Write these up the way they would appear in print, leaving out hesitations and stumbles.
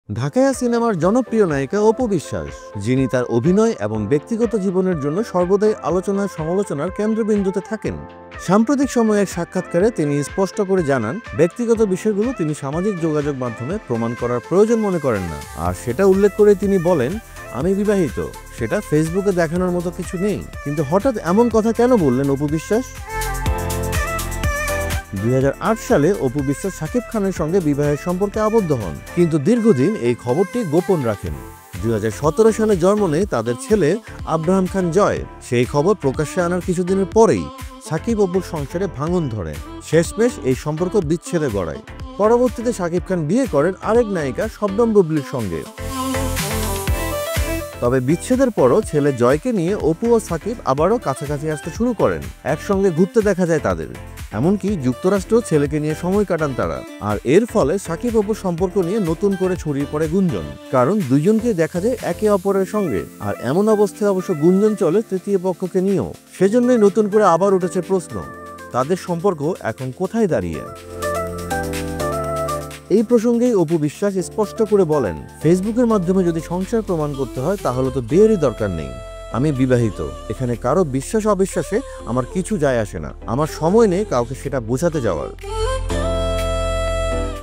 ঢাকাইয়া সিনেমার জনপ্রিয় নায়িকা অপু বিশ্বাস, যিনি তার অভিনয় এবং ব্যক্তিগত জীবনের জন্য সর্বদাই আলোচনা সমালোচনার কেন্দ্রবিন্দুতে থাকেন। সাম্প্রতিক সময়ে এক সাক্ষাৎকারে তিনি স্পষ্ট করে জানান, ব্যক্তিগত বিষয়গুলো তিনি সামাজিক যোগাযোগ মাধ্যমে প্রমাণ করার প্রয়োজন মনে করেন না। আর সেটা উল্লেখ করে তিনি বলেন, আমি বিবাহিত, সেটা ফেসবুকে দেখানোর মতো কিছু নেই। কিন্তু হঠাৎ এমন কথা কেন বললেন অপু বিশ্বাস? 2008 সালে অপু বিশ্বাস শাকিব খানের সঙ্গে বিবাহের সম্পর্কে আবদ্ধ হন, কিন্তু দীর্ঘদিন এই খবরটি গোপন রাখেন। 2017 সালে জন্ম নেয় তাদের ছেলে আব্রাহাম খান জয়। সেই খবর প্রকাশ্যে আনার কিছুদিনের পরেই শাকিব অপুর সংসারে ভাঙন ধরে, শেষমেশ এই সম্পর্ক বিচ্ছেদে গড়ায়। পরবর্তীতে শাকিব খান বিয়ে করেন আরেক নায়িকা শবনম বুবলির সঙ্গে। তবে বিচ্ছেদের পরও ছেলে জয়কে নিয়ে অপু ও শাকিব আবারও কাছাকাছি আসতে শুরু করেন, একসঙ্গে ঘুরতে দেখা যায় তাদের। এমনকি যুক্তরাষ্ট্র ছেলেকে নিয়ে সময় কাটান তারা। আর এর ফলে শাকিব অপুর সম্পর্ক নিয়ে নতুন করে ছড়িয়ে পড়ে গুঞ্জন, কারণ দুইজনকে দেখা যায় একে অপরের সঙ্গে। আর এমন অবস্থায় অবশ্য গুঞ্জন চলে তৃতীয় পক্ষকে নিয়েও। সেজন্যই নতুন করে আবার উঠেছে প্রশ্ন, তাদের সম্পর্ক এখন কোথায় দাঁড়িয়ে। এই প্রসঙ্গেই অপু বিশ্বাস স্পষ্ট করে বলেন, ফেসবুকের মাধ্যমে যদি সংসার প্রমাণ করতে হয় তাহলে তো বিয়েরই দরকার নেই। আমি বিবাহিত, এখানে কারো বিশ্বাস অবিশ্বাসে আমার কিছু যায় আসে না। আমার সময় নেই কাউকে সেটা বোঝাতে যাওয়ার।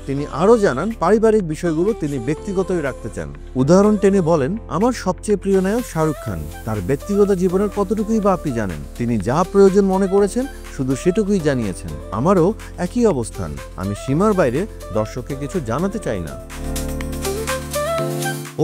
তিনি আরও জানান, পারিবারিক বিষয়গুলো তিনি ব্যক্তিগতই রাখতে চান। উদাহরণ টেনে বলেন, আমার সবচেয়ে প্রিয় নায়ক শাহরুখ খান, তার ব্যক্তিগত জীবনের কতটুকুই বা আপনি জানেন? তিনি যা প্রয়োজন মনে করেছেন শুধু সেটুকুই জানিয়েছেন। আমারও একই অবস্থান, আমি সীমার বাইরে দর্শককে কিছু জানাতে চাই না।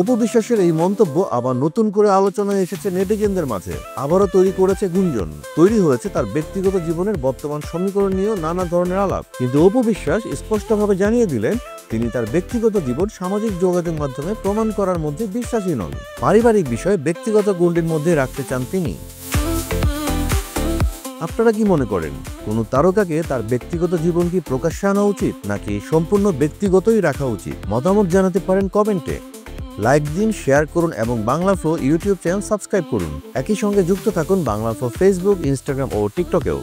অপু বিশ্বাসের এই মন্তব্য আবার নতুন করে আলোচনায় এসেছে নেটিজেনদের মাঝে। আবারও তৈরি করেছে গুঞ্জন, তৈরি হয়েছে তার ব্যক্তিগত জীবনের বর্তমান সমীকরণ নিয়েও নানা ধরনের আলাপ। কিন্তু অপু বিশ্বাস স্পষ্টভাবে জানিয়ে দিলেন, তিনি তার ব্যক্তিগত জীবন সামাজিক যোগাযোগ মাধ্যমে প্রমাণ করার মধ্যে বিশ্বাসী নন। পারিবারিক বিষয় ব্যক্তিগত গণ্ডির মধ্যে রাখতে চান তিনি। আপনারা কি মনে করেন, কোন তারকাকে তার ব্যক্তিগত জীবন কি প্রকাশ্যে আনা উচিত, নাকি সম্পূর্ণ ব্যক্তিগতই রাখা উচিত? মতামত জানাতে পারেন কমেন্টে। লাইক দিন, শেয়ার করুন এবং Bangla flow YouTube channel subscribe করুন। একই সঙ্গে যুক্ত থাকুন বাংলা ফ্লো ফেসবুক, ইনস্টাগ্রাম ও টিকটকেও।